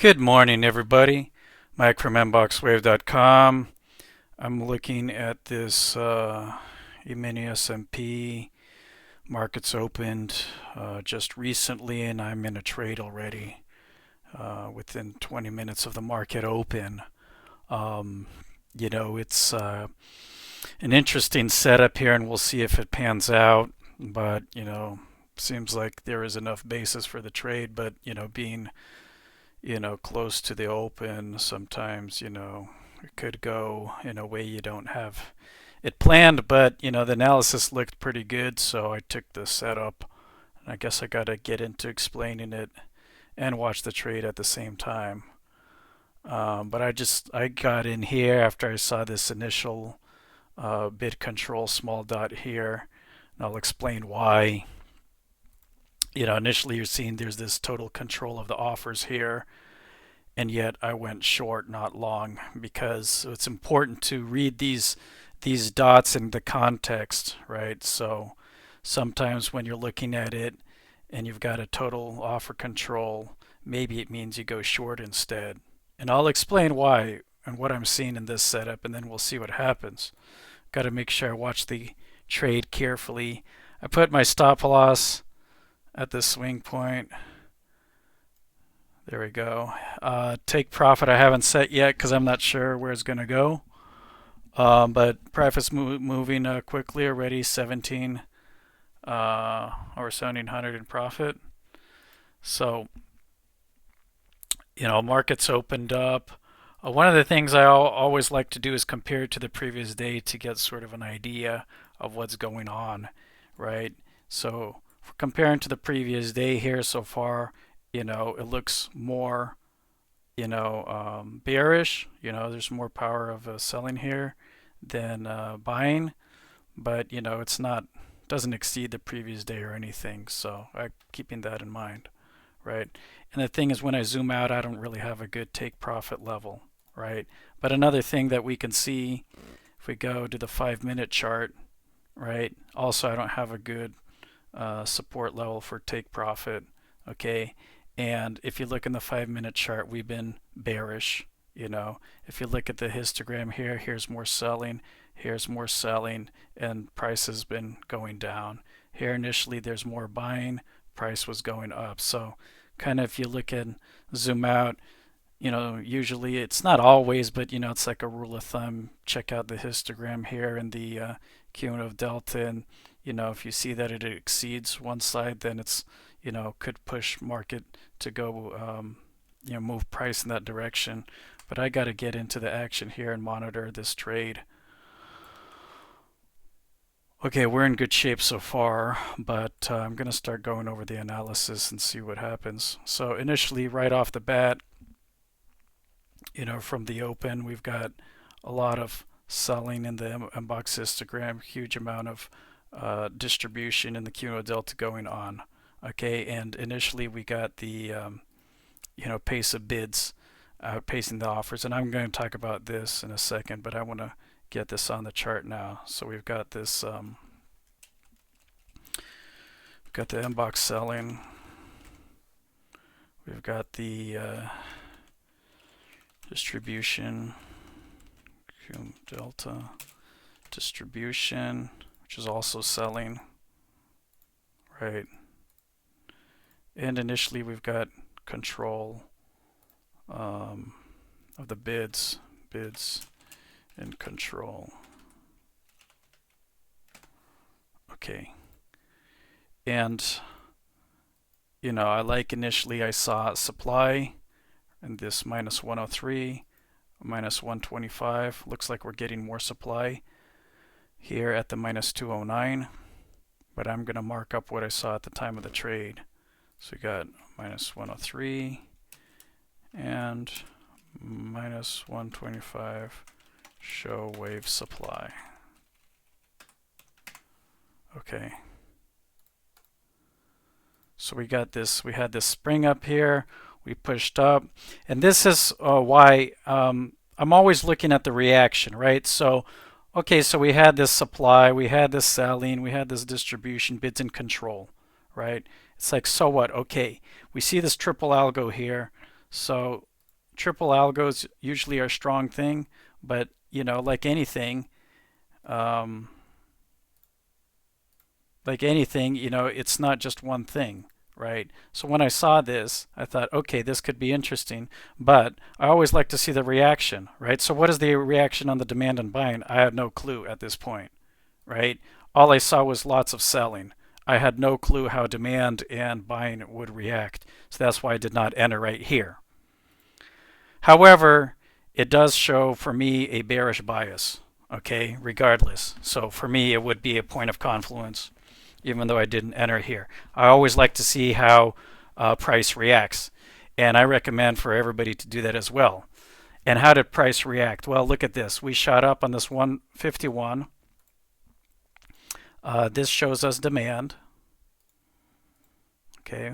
Good morning, everybody. Mike from MBoxWave.com. I'm looking at this E-mini S&P. Markets opened just recently, and I'm in a trade already within 20 minutes of the market open. Um, it's an interesting setup here, and we'll see if it pans out. But, seems like there is enough basis for the trade, but, being close to the open, sometimes, it could go in a way you don't have it planned, but, the analysis looked pretty good, so I took the setup. And I guess I got to get into explaining it and watch the trade at the same time. But I got in here after I saw this initial bid control small dot here, and I'll explain why. Initially you're seeing there's this total control of the offers here, and yet I went short, not long, because it's important to read these dots in the context, right? So sometimes when you're looking at it and you've got a total offer control, maybe it means you go short instead. And I'll explain why and what I'm seeing in this setup, and then we'll see what happens. Got to make sure I watch the trade carefully. I put my stop loss at the swing point. There we go. Take profit I haven't set yet because I'm not sure where it's going to go. But profit's moving quickly already, 17 or 1700 in profit. So, markets opened up. One of the things I always like to do is compare it to the previous day to get sort of an idea of what's going on, right? So comparing to the previous day here so far, it looks more, bearish. There's more power of selling here than buying, but it's not, doesn't exceed the previous day or anything. So I'm keeping that in mind, right? And the thing is, when I zoom out, I don't really have a good take profit level, right? But another thing that we can see, if we go to the 5-minute chart, right? Also, I don't have a good support level for take profit, okay? And if you look in the 5-minute chart, we've been bearish. If you look at the histogram here, here's more selling, here's more selling, and price has been going down. Here initially there's more buying, price was going up. So kind of if you look at zoom out, usually it's not always, but it's like a rule of thumb. Check out the histogram here and the cumulative delta, and if you see that it exceeds one side, then it's could push market to go move price in that direction. But I got to get into the action here and monitor this trade. Okay, we're in good shape so far, but I'm going to start going over the analysis and see what happens. So initially, right off the bat, from the open, we've got a lot of selling in the MBox histogram, huge amount of distribution in the cumulative delta going on. Okay, and initially we got the pace of bids outpacing the offers, and I'm going to talk about this in a second, but I want to get this on the chart now. So we've got this, got the MBox selling, we've got the distribution, cum delta distribution, which is also selling, right? And initially we've got control of the bids and control. Okay. And I like initially I saw supply and this minus 103, minus 125. Looks like we're getting more supply here at the minus 209, but I'm going to mark up what I saw at the time of the trade. So we got minus 103 and minus 125 show wave supply. Okay. So we got this, we had this spring up here, we pushed up, and this is why I'm always looking at the reaction, right? So, okay, so we had this supply, we had this selling, we had this distribution, bids and control, right? It's like, so what? Okay, we see this triple algo here. So triple algos usually are a strong thing, but like anything, um, it's not just one thing, right? So when I saw this, I thought, okay, this could be interesting, but I always like to see the reaction, right? So what is the reaction on the demand and buying? I have no clue at this point, right? All I saw was lots of selling. I had no clue how demand and buying would react, so that's why I did not enter right here. However, it does show for me a bearish bias, okay, regardless. So for me, it would be a point of confluence, even though I didn't enter here. I always like to see how price reacts, and I recommend for everybody to do that as well. And how did price react? Well, look at this. We shot up on this 151. This shows us demand. Okay.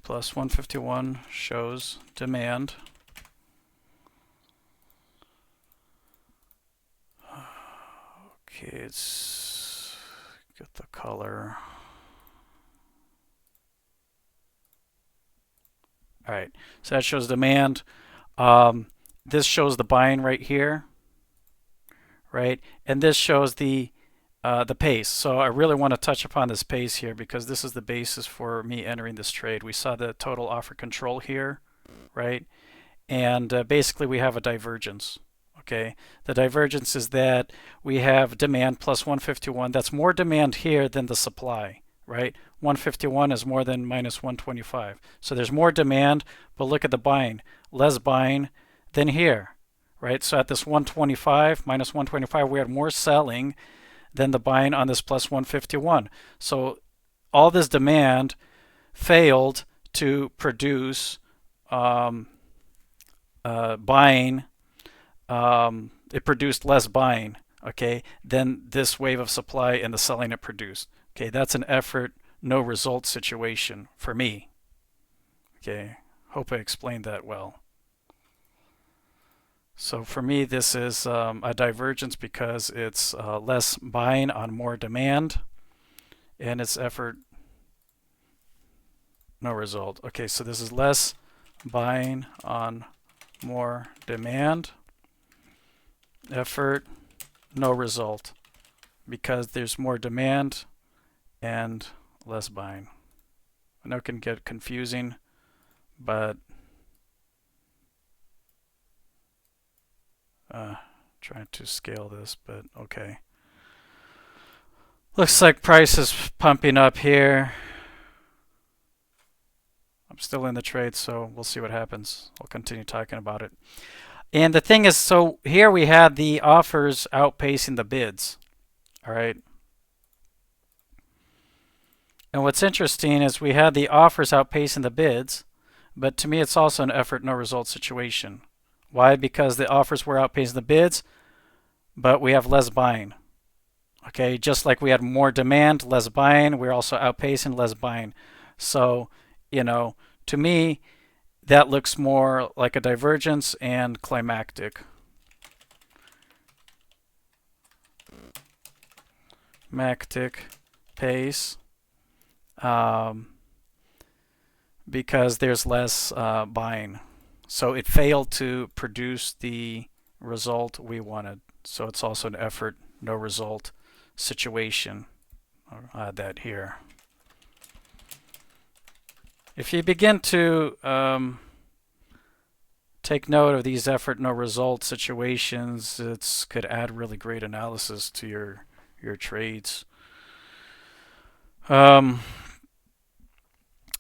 Plus 151 shows demand. Okay, let's get the color. All right, so that shows demand. This shows the buying right here, right? And this shows the pace. So I really want to touch upon this pace here because this is the basis for me entering this trade. We saw the total offer control here, right? And basically we have a divergence. Okay, the divergence is that we have demand plus 151. That's more demand here than the supply, right? 151 is more than minus 125. So there's more demand, but look at the buying. Less buying than here, right? So at this 125, minus 125, we had more selling than the buying on this plus 151. So all this demand failed to produce buying. It produced less buying, okay, than this wave of supply and the selling it produced. Okay, that's an effort, no result situation for me. Okay, hope I explained that well. So for me, this is a divergence because it's less buying on more demand, and it's effort, no result. Okay, so this is less buying on more demand, effort, no result, because there's more demand and less buying. I know it can get confusing, but trying to scale this, but okay. Looks like price is pumping up here. I'm still in the trade, so we'll see what happens. I'll continue talking about it. And the thing is, so here we had the offers outpacing the bids. All right. And what's interesting is we had the offers outpacing the bids, but to me it's also an effort, no result situation. Why? Because the offers were outpacing the bids, but we have less buying. Okay, just like we had more demand, less buying, we're also outpacing, less buying. So, to me, that looks more like a divergence and climactic. Climactic pace. Because there's less buying. So it failed to produce the result we wanted. So it's also an effort, no result situation. I'll add that here. If you begin to take note of these effort, no result situations, it could add really great analysis to your trades. And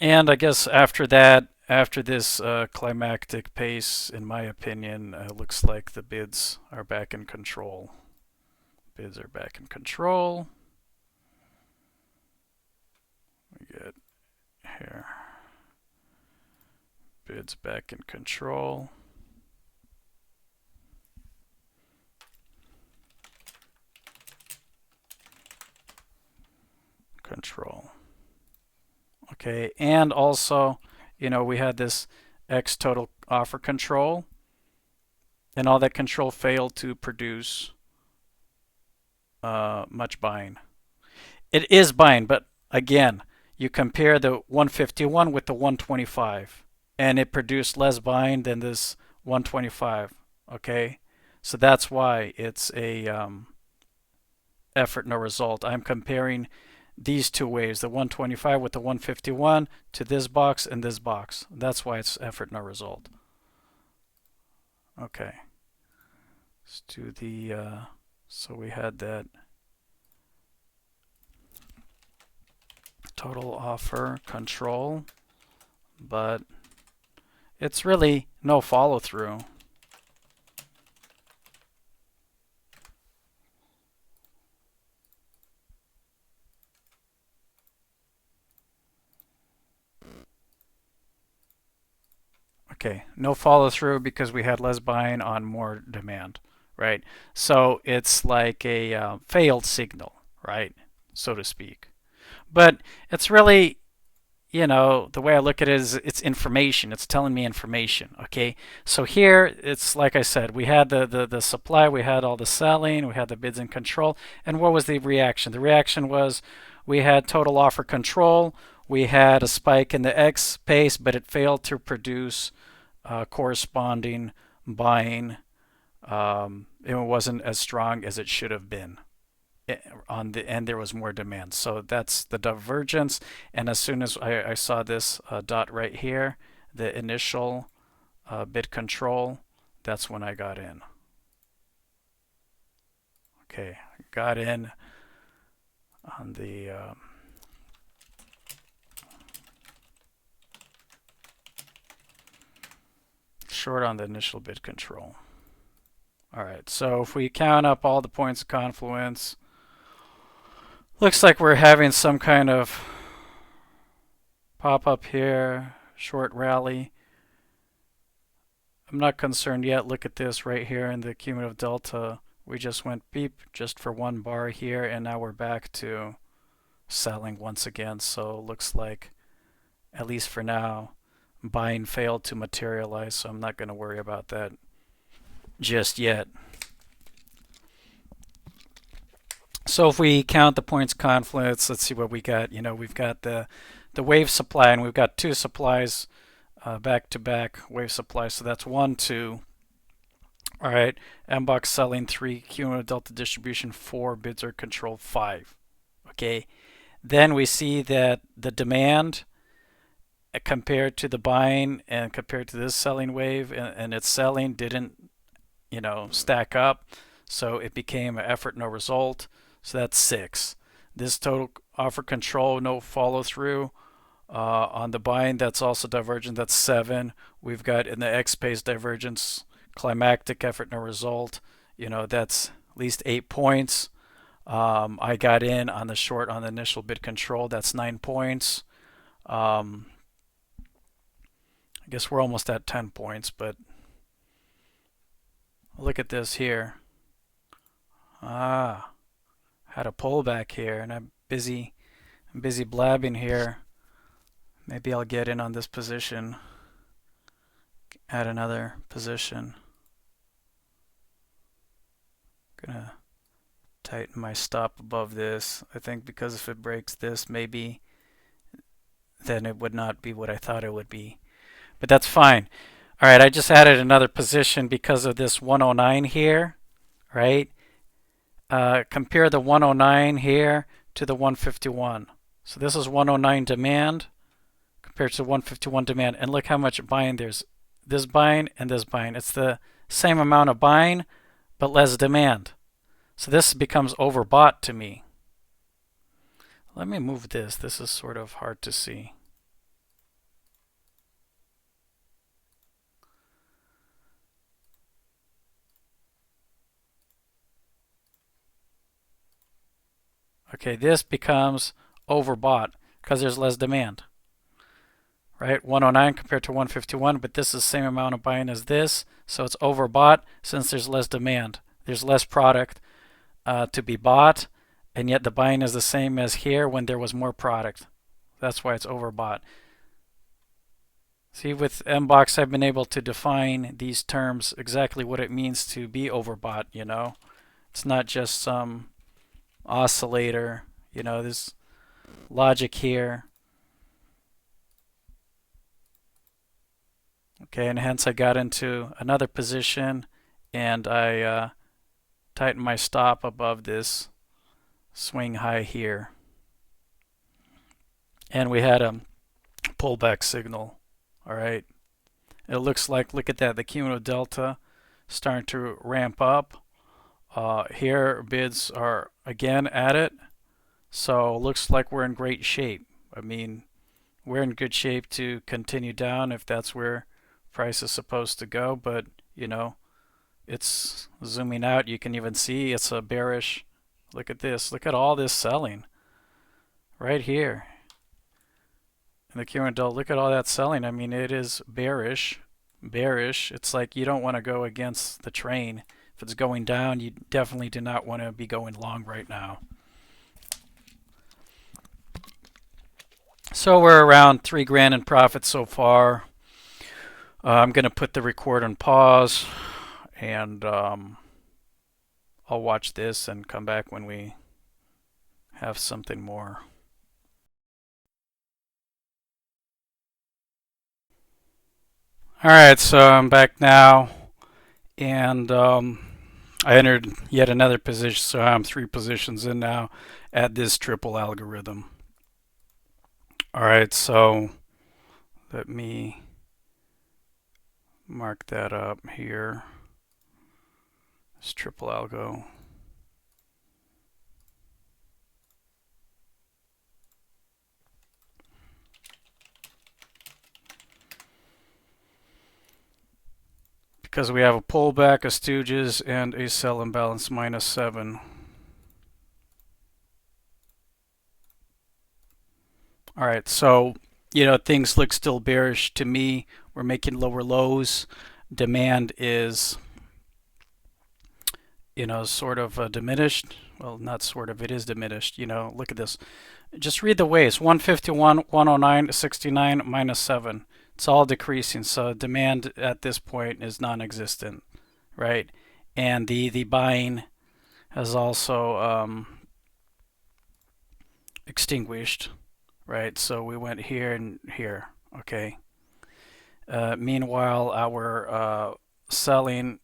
I guess after that, after this climactic pace, in my opinion, it looks like the bids are back in control. Bids are back in control. We get here. Bids back in control. Control. Okay, and also, we had this X total offer control, and all that control failed to produce much buying. It is buying, but again, you compare the 151 with the 125. and it produced less buying than this 125. Okay, so that's why it's a effort no result. I'm comparing these two waves, the 125 with the 151, to this box and this box. That's why it's effort no result. Okay, let's do the so we had that total offer control, but it's really no follow through. Okay, no follow through because we had less buying on more demand, right? So it's like a failed signal, right? So to speak. But it's really, the way I look at it is it's information. It's telling me information. Okay. So here it's like I said, we had the supply, we had all the selling, we had the bids in control. And what was the reaction? The reaction was we had total offer control, we had a spike in the X pace, but it failed to produce corresponding buying. It wasn't as strong as it should have been on the end. There was more demand, so that's the divergence. And as soon as I saw this dot right here, the initial bid control, that's when I got in. Okay, got in on the short on the initial bid control. All right, so if we count up all the points of confluence, looks like we're having some kind of pop up here, short rally. I'm not concerned yet. Look at this right here in the cumulative delta. We just went beep just for one bar here, and now we're back to selling once again. So looks like, at least for now, buying failed to materialize, so I'm not going to worry about that just yet. So if we count the points confluence, let's see what we got. We've got the wave supply, and we've got two supplies back-to-back wave supply. So that's 1, 2. All right, MBox selling 3, cumulative delta distribution 4, bids are controlled 5. Okay, then we see that the demand compared to the buying and compared to this selling wave and its selling didn't, stack up. So it became an effort no result. So that's 6. This total offer control, no follow through. On the buying, that's also divergent. That's 7. We've got in the X pace divergence, climactic effort no result. That's at least 8 points. I got in on the short on the initial bid control. That's 9 points. I guess we're almost at 10 points, but look at this here. Had a pullback here, and I'm busy blabbing here. Maybe I'll get in on this position. Add another position. Gonna tighten my stop above this. I think because if it breaks this, maybe then it would not be what I thought it would be. But that's fine. All right, I just added another position because of this 109 here, right? Compare the 109 here to the 151. So this is 109 demand compared to 151 demand. And look how much buying there's. This buying and this buying. It's the same amount of buying, but less demand. So this becomes overbought to me. Let me move this. This is sort of hard to see. Okay, this becomes overbought because there's less demand. Right, 109 compared to 151, but this is the same amount of buying as this, so it's overbought since there's less demand. There's less product to be bought, and yet the buying is the same as here when there was more product. That's why it's overbought. See, with MBox, I've been able to define these terms, exactly what it means to be overbought, It's not just some oscillator, there's logic here. Okay, and hence I got into another position, and I tightened my stop above this swing high here. And we had a pullback signal. All right. It looks like, look at that, the cumulative delta starting to ramp up. Here, bids are again at it. So looks like we're in great shape. I mean, we're in good shape to continue down if that's where price is supposed to go. But, you know, it's zooming out. You can even see it's a bearish. Look at this. Look at all this selling right here. In the current delta, look at all that selling. I mean, it is bearish. Bearish. It's like you don't want to go against the train. If it's going down, you definitely do not want to be going long right now. So we're around $3,000 in profit so far. I'm going to put the record on pause, and I'll watch this and come back when we have something more. Alright, so I'm back now, and I entered yet another position, so I'm 3 positions in now at this triple algorithm. Alright, so let me mark that up here. This triple algo. Because we have a pullback, a Stooges, and a sell imbalance -7. All right, so, you know, things look still bearish to me. We're making lower lows. Demand is, you know, sort of diminished. Well, not sort of, it is diminished. You know, look at this. Just read the waves. 151, 109, 69, -7. It's all decreasing. So demand at this point is non-existent, right? And the buying has also extinguished, right? So we went here and here, okay? Meanwhile, our selling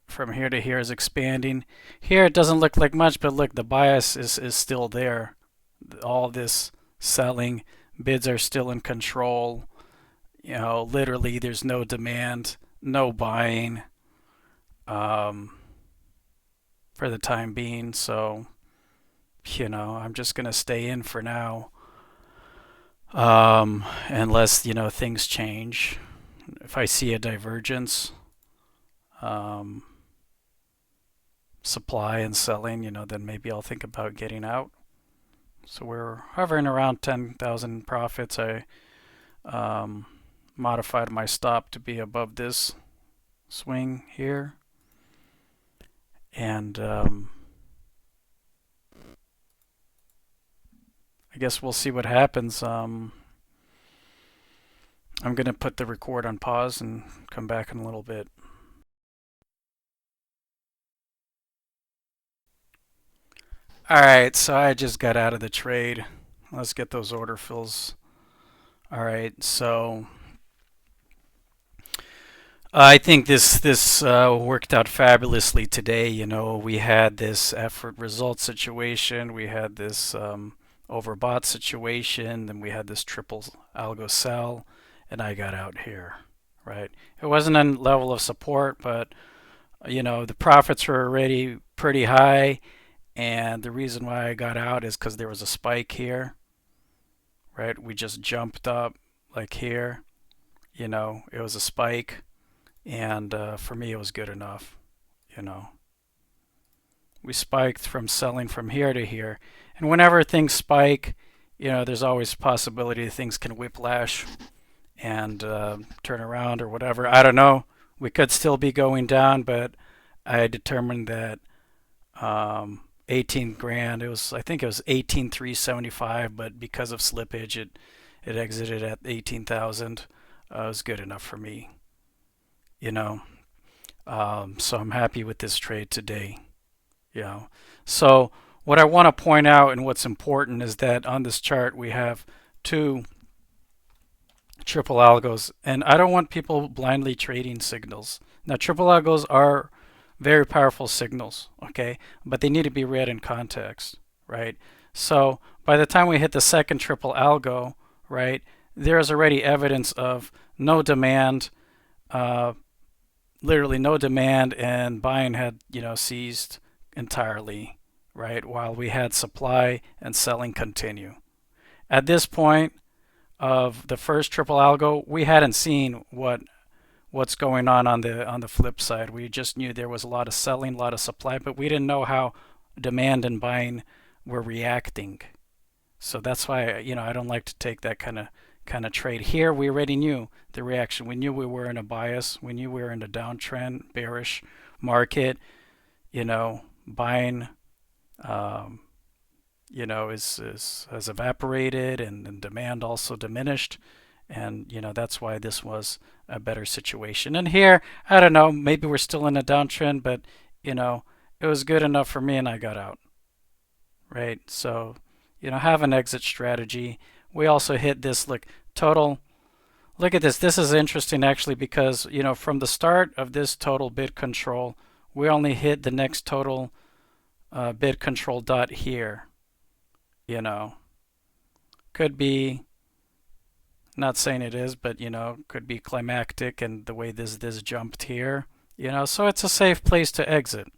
from here to here is expanding. Here it doesn't look like much, but look, the bias is still there. All this selling, bids are still in control. You know, literally there's no demand, no buying for the time being. So, you know, I'm just going to stay in for now. Unless, you know, things change. If I see a divergence, supply and selling, you know, then maybe I'll think about getting out. So we're hovering around 10,000 profits. I modified my stop to be above this swing here. And I guess we'll see what happens. I'm going to put the record on pause and come back in a little bit. Alright, so I just got out of the trade. Let's get those order fills. Alright, so I think this worked out fabulously today. You know, we had this effort result situation, we had this overbought situation, then we had this triple algo sell, and I got out here, right? It wasn't a level of support, but you know, the profits were already pretty high, and the reason why I got out is because there was a spike here, right? We just jumped up like here, you know, it was a spike. And for me, it was good enough, you know. We spiked from selling from here to here. And whenever things spike, you know, there's always a possibility things can whiplash and turn around or whatever. I don't know. We could still be going down, but I determined that 18 grand, I think it was 18,375, but because of slippage, it exited at 18,000. It was good enough for me. You know, so I'm happy with this trade today. You know, so what I want to point out and what's important is that on this chart we have 2 triple algos, and I don't want people blindly trading signals. Now, triple algos are very powerful signals, okay, but they need to be read in context, right? So by the time we hit the second triple algo, right, there is already evidence of no demand, literally no demand, and buying had, ceased entirely, right, while we had supply and selling continue. At this point of the first triple algo, we hadn't seen what's going on the flip side. We just knew there was a lot of selling, a lot of supply, but we didn't know how demand and buying were reacting. So that's why I don't like to take that kind of trade. Here we already knew the reaction. We knew we were in a bias. We knew we were in a downtrend, bearish market. Buying has evaporated, and demand also diminished, and that's why this was a better situation. And here, I don't know, maybe we're still in a downtrend, but it was good enough for me and I got out, right? So have an exit strategy. We also hit this total. Look at this. This is interesting actually, because from the start of this total bid control, we only hit the next total bid control dot here. Could be, not saying it is, but could be climactic, and the way this jumped here, so it's a safe place to exit.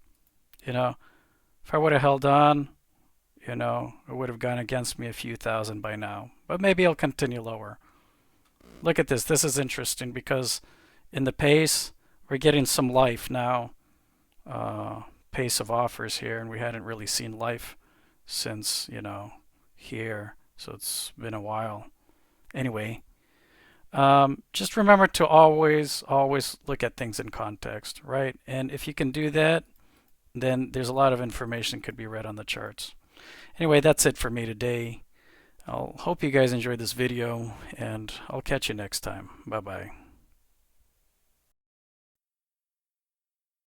If I would have held on, it would have gone against me a few thousand by now, but maybe it'll continue lower. Look at this. This is interesting because in the pace, we're getting some life now, pace of offers here, and we hadn't really seen life since, here. So it's been a while. Anyway, just remember to always look at things in context, right? And if you can do that, then there's a lot of information could be read on the charts. Anyway, that's it for me today. I'll hope you guys enjoyed this video, and I'll catch you next time. Bye-bye.